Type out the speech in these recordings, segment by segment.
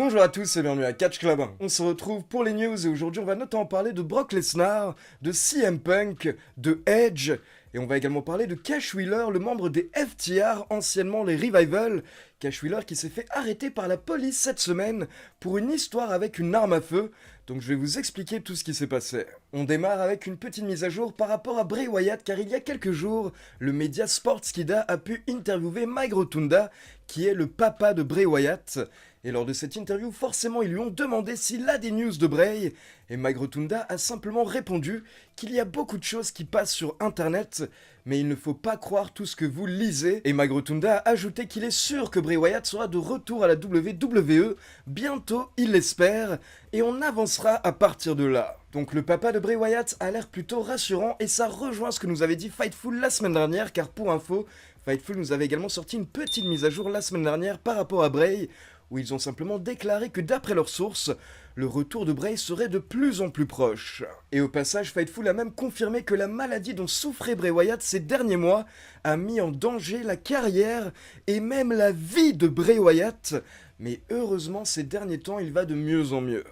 Bonjour à tous et bienvenue à Catch Club. On se retrouve pour les news et aujourd'hui on va notamment parler de Brock Lesnar, de CM Punk, de Edge et on va également parler de Cash Wheeler, le membre des FTR, anciennement les Revival. Cash Wheeler qui s'est fait arrêter par la police cette semaine pour une histoire avec une arme à feu. Donc je vais vous expliquer tout ce qui s'est passé. On démarre avec une petite mise à jour par rapport à Bray Wyatt car il y a quelques jours, le média Sportskida a pu interviewer Mike Rotunda qui est le papa de Bray Wyatt. Et lors de cette interview, forcément, ils lui ont demandé s'il a des news de Bray. Et Mike Rotunda a simplement répondu qu'il y a beaucoup de choses qui passent sur Internet, mais il ne faut pas croire tout ce que vous lisez. Et Mike Rotunda a ajouté qu'il est sûr que Bray Wyatt sera de retour à la WWE, bientôt, il l'espère, et on avancera à partir de là. Donc le papa de Bray Wyatt a l'air plutôt rassurant, et ça rejoint ce que nous avait dit Fightful la semaine dernière, car pour info, Fightful nous avait également sorti une petite mise à jour la semaine dernière par rapport à Bray, où ils ont simplement déclaré que d'après leurs sources, le retour de Bray serait de plus en plus proche. Et au passage, Fightful a même confirmé que la maladie dont souffrait Bray Wyatt ces derniers mois a mis en danger la carrière et même la vie de Bray Wyatt, mais heureusement ces derniers temps il va de mieux en mieux.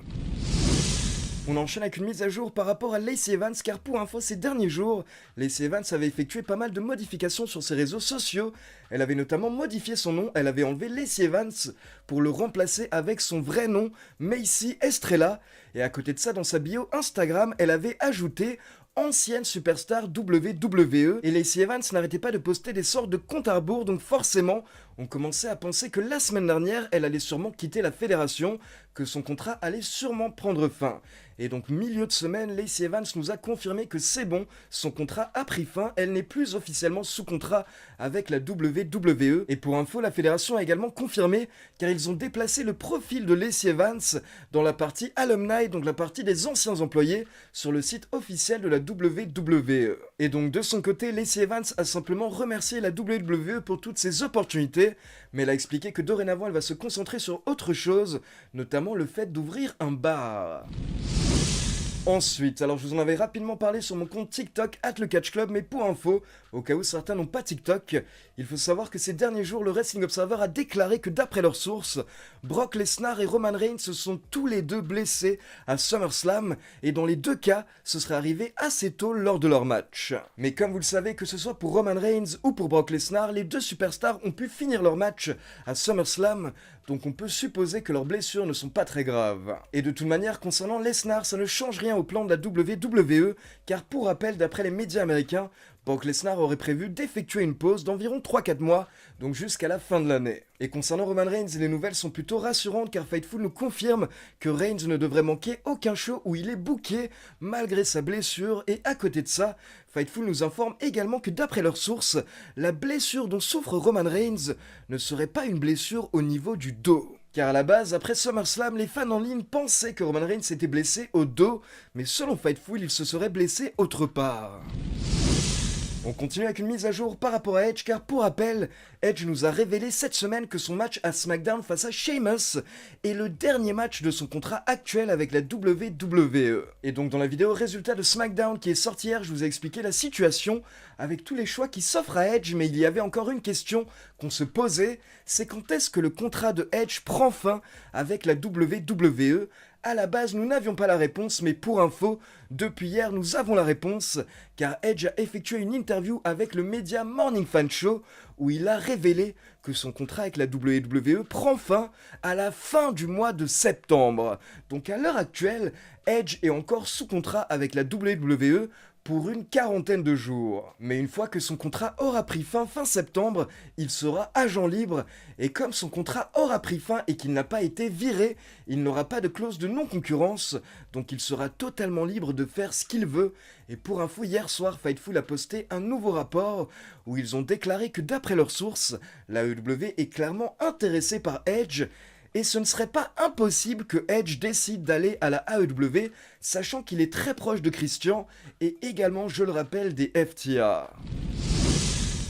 On enchaîne avec une mise à jour par rapport à Lacey Evans, car pour info, ces derniers jours, Lacey Evans avait effectué pas mal de modifications sur ses réseaux sociaux. Elle avait notamment modifié son nom, elle avait enlevé Lacey Evans pour le remplacer avec son vrai nom, Macy Estrella. Et à côté de ça, dans sa bio Instagram, elle avait ajouté ancienne superstar WWE, et Lacey Evans n'arrêtait pas de poster des sortes de comptes à rebours, donc forcément, on commençait à penser que la semaine dernière, elle allait sûrement quitter la fédération, que son contrat allait sûrement prendre fin. Et donc milieu de semaine, Lacey Evans nous a confirmé que c'est bon, son contrat a pris fin, elle n'est plus officiellement sous contrat avec la WWE. Et pour info, la fédération a également confirmé, car ils ont déplacé le profil de Lacey Evans dans la partie alumni, donc la partie des anciens employés, sur le site officiel de la WWE. Et donc de son côté, Lacey Evans a simplement remercié la WWE pour toutes ses opportunités, mais elle a expliqué que dorénavant elle va se concentrer sur autre chose, notamment le fait d'ouvrir un bar. Ensuite, alors je vous en avais rapidement parlé sur mon compte TikTok @lecatchclub, mais pour info, au cas où certains n'ont pas TikTok, il faut savoir que ces derniers jours, le Wrestling Observer a déclaré que d'après leurs sources, Brock Lesnar et Roman Reigns se sont tous les deux blessés à SummerSlam, et dans les deux cas, ce serait arrivé assez tôt lors de leur match. Mais comme vous le savez, que ce soit pour Roman Reigns ou pour Brock Lesnar, les deux superstars ont pu finir leur match à SummerSlam, donc on peut supposer que leurs blessures ne sont pas très graves. Et de toute manière, concernant Lesnar, ça ne change rien au plan de la WWE, car pour rappel, d'après les médias américains, Brock Lesnar aurait prévu d'effectuer une pause d'environ 3-4 mois, donc jusqu'à la fin de l'année. Et concernant Roman Reigns, les nouvelles sont plutôt rassurantes car Fightful nous confirme que Reigns ne devrait manquer aucun show où il est booké malgré sa blessure, et à côté de ça, Fightful nous informe également que d'après leurs sources, la blessure dont souffre Roman Reigns ne serait pas une blessure au niveau du dos. Car à la base, après SummerSlam, les fans en ligne pensaient que Roman Reigns s'était blessé au dos, mais selon Fightful, il se serait blessé autre part. On continue avec une mise à jour par rapport à Edge, car pour rappel, Edge nous a révélé cette semaine que son match à SmackDown face à Sheamus est le dernier match de son contrat actuel avec la WWE. Et donc dans la vidéo résultat de SmackDown qui est sortie hier, je vous ai expliqué la situation avec tous les choix qui s'offrent à Edge, mais il y avait encore une question qu'on se posait, c'est quand est-ce que le contrat de Edge prend fin avec la WWE. À la base, nous n'avions pas la réponse, mais pour info, depuis hier, nous avons la réponse, car Edge a effectué une interview avec le média Morning Fan Show, où il a révélé que son contrat avec la WWE prend fin à la fin du mois de septembre. Donc à l'heure actuelle, Edge est encore sous contrat avec la WWE pour une quarantaine de jours. Mais une fois que son contrat aura pris fin septembre, il sera agent libre, et comme son contrat aura pris fin et qu'il n'a pas été viré, il n'aura pas de clause de non-concurrence, donc il sera totalement libre de faire ce qu'il veut. Et pour info, hier soir, Fightful a posté un nouveau rapport où ils ont déclaré que d'après leurs sources, la AEW est clairement intéressée par Edge, et ce ne serait pas impossible que Edge décide d'aller à la AEW, sachant qu'il est très proche de Christian et également, je le rappelle, des FTR.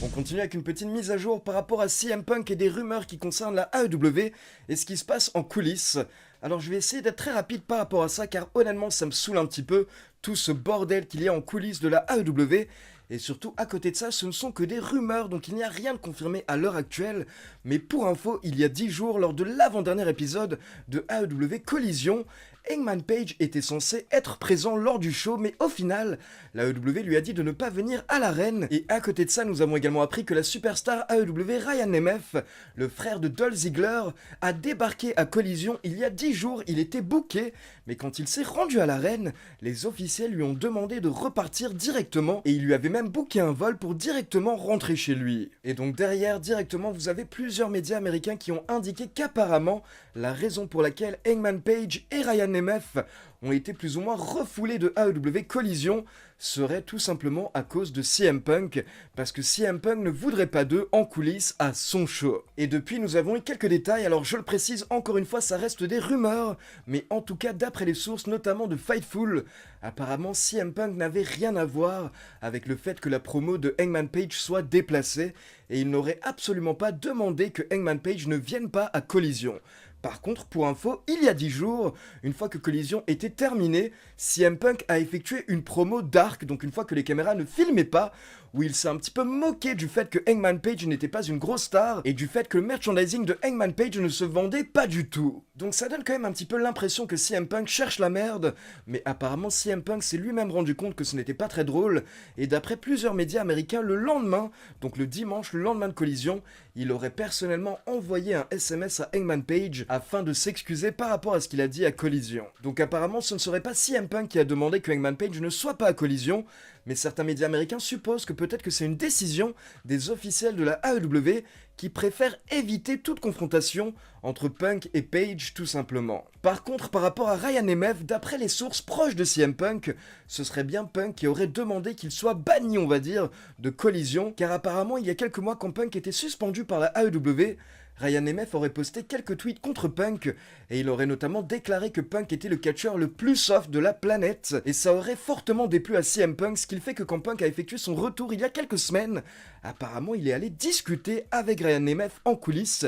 On continue avec une petite mise à jour par rapport à CM Punk et des rumeurs qui concernent la AEW et ce qui se passe en coulisses. Alors je vais essayer d'être très rapide par rapport à ça car honnêtement ça me saoule un petit peu tout ce bordel qu'il y a en coulisses de la AEW. Et surtout, à côté de ça, ce ne sont que des rumeurs, donc il n'y a rien de confirmé à l'heure actuelle. Mais pour info, il y a 10 jours, lors de l'avant-dernier épisode de AEW Collision, Hangman Page était censé être présent lors du show, mais au final, la AEW lui a dit de ne pas venir à l'arène. Et à côté de ça, nous avons également appris que la superstar AEW Ryan Nemeth, le frère de Dolph Ziggler, a débarqué à Collision il y a 10 jours. Il était booké, mais quand il s'est rendu à l'arène, les officiels lui ont demandé de repartir directement et il lui avait même booké un vol pour directement rentrer chez lui. Et donc derrière, directement, vous avez plusieurs médias américains qui ont indiqué qu'apparemment, la raison pour laquelle Hangman Page et Ryan Nemeth ont été plus ou moins refoulés de AEW Collision serait tout simplement à cause de CM Punk, parce que CM Punk ne voudrait pas d'eux en coulisses à son show. Et depuis, nous avons eu quelques détails, alors je le précise, encore une fois, ça reste des rumeurs, mais en tout cas, d'après les sources, notamment de Fightful, apparemment CM Punk n'avait rien à voir avec le fait que la promo de Hangman Page soit déplacée, et il n'aurait absolument pas demandé que Hangman Page ne vienne pas à Collision. Par contre, pour info, il y a 10 jours, une fois que Collision était terminée, CM Punk a effectué une promo dark, donc une fois que les caméras ne filmaient pas, où il s'est un petit peu moqué du fait que Hangman Page n'était pas une grosse star, et du fait que le merchandising de Hangman Page ne se vendait pas du tout. Donc ça donne quand même un petit peu l'impression que CM Punk cherche la merde, mais apparemment CM Punk s'est lui-même rendu compte que ce n'était pas très drôle, et d'après plusieurs médias américains, le lendemain, donc le dimanche, le lendemain de Collision, il aurait personnellement envoyé un SMS à Hangman Page afin de s'excuser par rapport à ce qu'il a dit à Collision. Donc apparemment ce ne serait pas CM Punk qui a demandé que Hangman Page ne soit pas à Collision, mais certains médias américains supposent que peut-être que c'est une décision des officiels de la AEW qui préfèrent éviter toute confrontation entre Punk et Page tout simplement. Par contre, par rapport à Ryan Nemeth, d'après les sources proches de CM Punk, ce serait bien Punk qui aurait demandé qu'il soit banni, on va dire, de Collision, car apparemment il y a quelques mois quand Punk était suspendu par la AEW, Ryan Nemeth aurait posté quelques tweets contre Punk, et il aurait notamment déclaré que Punk était le catcheur le plus soft de la planète, et ça aurait fortement déplu à CM Punk, ce qui fait que quand Punk a effectué son retour il y a quelques semaines, apparemment il est allé discuter avec Ryan Nemeth en coulisses.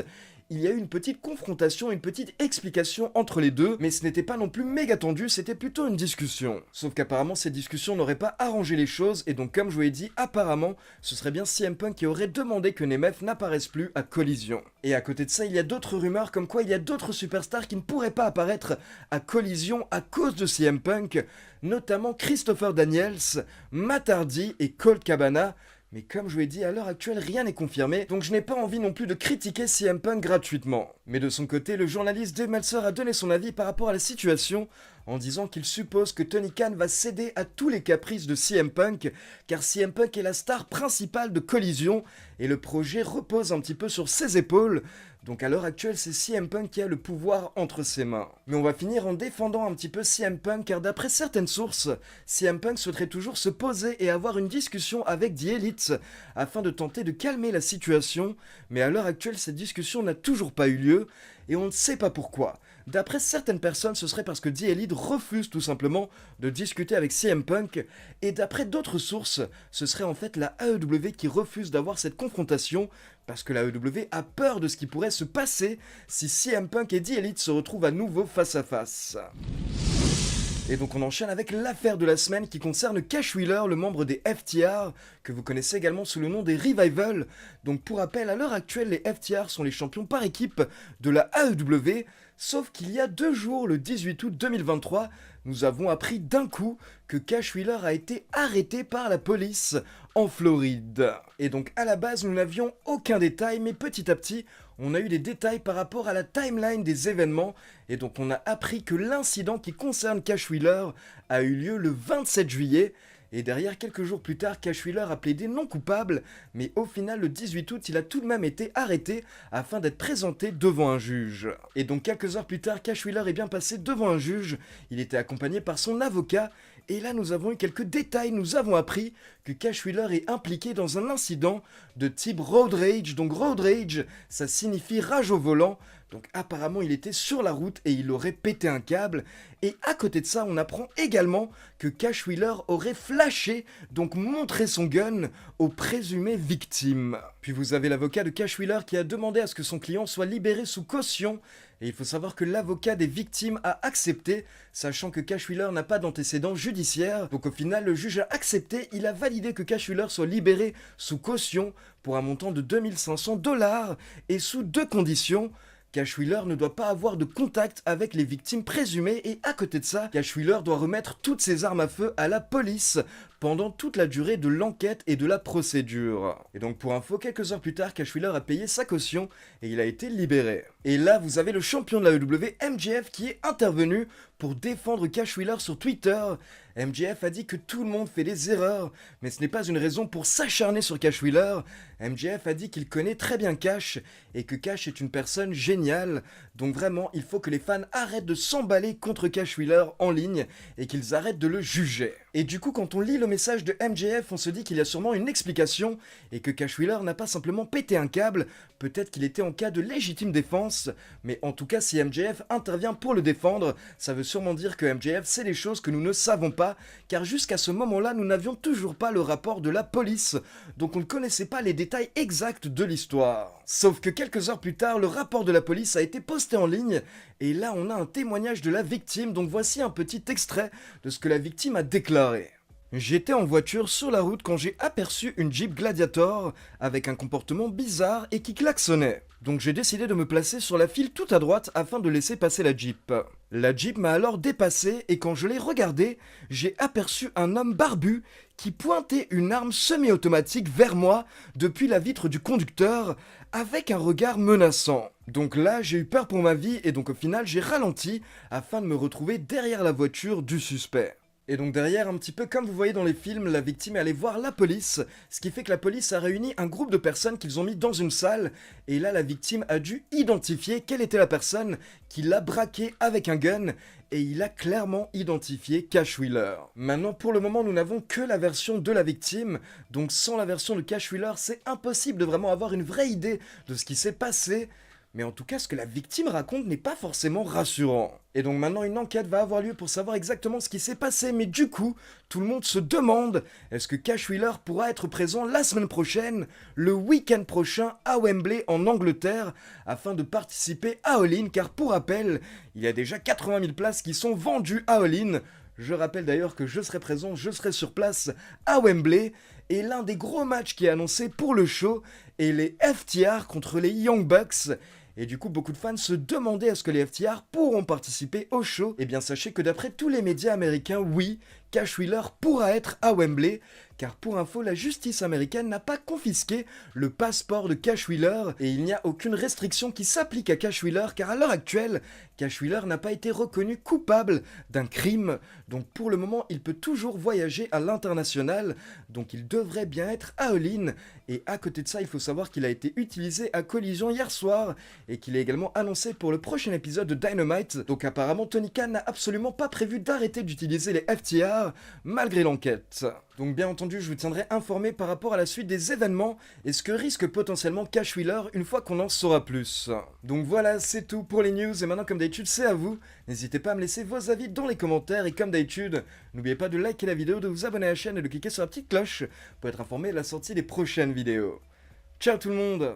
Il y a eu une petite confrontation, une petite explication entre les deux, mais ce n'était pas non plus méga tendu, c'était plutôt une discussion. Sauf qu'apparemment cette discussion n'aurait pas arrangé les choses, et donc comme je vous l'ai dit, apparemment, ce serait bien CM Punk qui aurait demandé que Nemeth n'apparaisse plus à Collision. Et à côté de ça, il y a d'autres rumeurs comme quoi il y a d'autres superstars qui ne pourraient pas apparaître à Collision à cause de CM Punk, notamment Christopher Daniels, Matt Hardy et Colt Cabana. Mais comme je vous l'ai dit, à l'heure actuelle, rien n'est confirmé, donc je n'ai pas envie non plus de critiquer CM Punk gratuitement. Mais de son côté, le journaliste Dave Meltzer a donné son avis par rapport à la situation, en disant qu'il suppose que Tony Khan va céder à tous les caprices de CM Punk, car CM Punk est la star principale de Collision, et le projet repose un petit peu sur ses épaules. Donc à l'heure actuelle, c'est CM Punk qui a le pouvoir entre ses mains. Mais on va finir en défendant un petit peu CM Punk, car d'après certaines sources, CM Punk souhaiterait toujours se poser et avoir une discussion avec The Elite, afin de tenter de calmer la situation, mais à l'heure actuelle, cette discussion n'a toujours pas eu lieu, et on ne sait pas pourquoi. D'après certaines personnes, ce serait parce que The Elite refuse tout simplement de discuter avec CM Punk, et d'après d'autres sources, ce serait en fait la AEW qui refuse d'avoir cette confrontation, parce que la AEW a peur de ce qui pourrait se passer si CM Punk et The Elite se retrouvent à nouveau face à face. Et donc on enchaîne avec l'affaire de la semaine qui concerne Cash Wheeler, le membre des FTR, que vous connaissez également sous le nom des Revival. Donc pour rappel, à l'heure actuelle, les FTR sont les champions par équipe de la AEW, sauf qu'il y a 2 jours, le 18 août 2023, nous avons appris d'un coup que Cash Wheeler a été arrêté par la police en Floride. Et donc à la base, nous n'avions aucun détail, mais petit à petit, on a eu des détails par rapport à la timeline des événements, et donc on a appris que l'incident qui concerne Cash Wheeler a eu lieu le 27 juillet, et derrière, quelques jours plus tard, Cash Wheeler a plaidé non coupable, mais au final, le 18 août, il a tout de même été arrêté afin d'être présenté devant un juge. Et donc quelques heures plus tard, Cash Wheeler est bien passé devant un juge, il était accompagné par son avocat, et là nous avons eu quelques détails, nous avons appris que Cash Wheeler est impliqué dans un incident de type road rage. Donc road rage, ça signifie rage au volant, Donc apparemment il était sur la route et il aurait pété un câble. Et à côté de ça, on apprend également que Cash Wheeler aurait flashé, donc montré son gun aux présumées victimes. Puis vous avez l'avocat de Cash Wheeler qui a demandé à ce que son client soit libéré sous caution. Et il faut savoir que l'avocat des victimes a accepté, sachant que Cash Wheeler n'a pas d'antécédent judiciaire. Donc au final, le juge a accepté, il a validé que Cash Wheeler soit libéré sous caution pour un montant de 2500 $ et sous deux conditions. Cash Wheeler ne doit pas avoir de contact avec les victimes présumées et à côté de ça, Cash Wheeler doit remettre toutes ses armes à feu à la police pendant toute la durée de l'enquête et de la procédure. Et donc pour info, quelques heures plus tard, Cash Wheeler a payé sa caution et il a été libéré. Et là, vous avez le champion de la AEW, MJF, qui est intervenu pour défendre Cash Wheeler sur Twitter. MJF a dit que tout le monde fait des erreurs, mais ce n'est pas une raison pour s'acharner sur Cash Wheeler. MJF a dit qu'il connaît très bien Cash et que Cash est une personne géniale. Donc vraiment, il faut que les fans arrêtent de s'emballer contre Cash Wheeler en ligne et qu'ils arrêtent de le juger. Et du coup, quand on lit le message de MJF, on se dit qu'il y a sûrement une explication et que Cash Wheeler n'a pas simplement pété un câble, peut-être qu'il était en cas de légitime défense, mais en tout cas, si MJF intervient pour le défendre, ça veut sûrement dire que MJF sait des choses que nous ne savons pas, car jusqu'à ce moment-là, nous n'avions toujours pas le rapport de la police, donc on ne connaissait pas les détails exacts de l'histoire. Sauf que quelques heures plus tard, le rapport de la police a été posté en ligne, et là on a un témoignage de la victime, donc voici un petit extrait de ce que la victime a déclaré. J'étais en voiture sur la route quand j'ai aperçu une Jeep Gladiator avec un comportement bizarre et qui klaxonnait. Donc j'ai décidé de me placer sur la file tout à droite afin de laisser passer la Jeep. La Jeep m'a alors dépassé et quand je l'ai regardé, j'ai aperçu un homme barbu qui pointait une arme semi-automatique vers moi depuis la vitre du conducteur avec un regard menaçant. Donc là, j'ai eu peur pour ma vie et donc au final, j'ai ralenti afin de me retrouver derrière la voiture du suspect. Et donc derrière, un petit peu comme vous voyez dans les films, la victime est allée voir la police, ce qui fait que la police a réuni un groupe de personnes qu'ils ont mis dans une salle, et là la victime a dû identifier quelle était la personne qui l'a braqué avec un gun, et il a clairement identifié Cash Wheeler. Maintenant, pour le moment, nous n'avons que la version de la victime, donc sans la version de Cash Wheeler, c'est impossible de vraiment avoir une vraie idée de ce qui s'est passé. Mais en tout cas, ce que la victime raconte n'est pas forcément rassurant. Et donc maintenant, une enquête va avoir lieu pour savoir exactement ce qui s'est passé, mais du coup, tout le monde se demande, est-ce que Cash Wheeler pourra être présent la semaine prochaine, le week-end prochain à Wembley en Angleterre, afin de participer à All In, car pour rappel, il y a déjà 80 000 places qui sont vendues à All In. Je rappelle d'ailleurs que je serai présent, je serai sur place à Wembley, et l'un des gros matchs qui est annoncé pour le show est les FTR contre les Young Bucks. Et du coup, beaucoup de fans se demandaient est-ce que les FTR pourront participer au show. Et bien sachez que d'après tous les médias américains, oui, Cash Wheeler pourra être à Wembley, car pour info, la justice américaine n'a pas confisqué le passeport de Cash Wheeler, et il n'y a aucune restriction qui s'applique à Cash Wheeler, car à l'heure actuelle, Cash Wheeler n'a pas été reconnu coupable d'un crime, donc pour le moment, il peut toujours voyager à l'international, donc il devrait bien être à All In, et à côté de ça, il faut savoir qu'il a été utilisé à Collision hier soir, et qu'il est également annoncé pour le prochain épisode de Dynamite, donc apparemment Tony Khan n'a absolument pas prévu d'arrêter d'utiliser les FTR, malgré l'enquête. Donc bien entendu, je vous tiendrai informé par rapport à la suite des événements et ce que risque potentiellement Cash Wheeler une fois qu'on en saura plus. Donc voilà, c'est tout pour les news et maintenant comme d'habitude c'est à vous. N'hésitez pas à me laisser vos avis dans les commentaires et comme d'habitude, n'oubliez pas de liker la vidéo, de vous abonner à la chaîne et de cliquer sur la petite cloche pour être informé de la sortie des prochaines vidéos. Ciao tout le monde!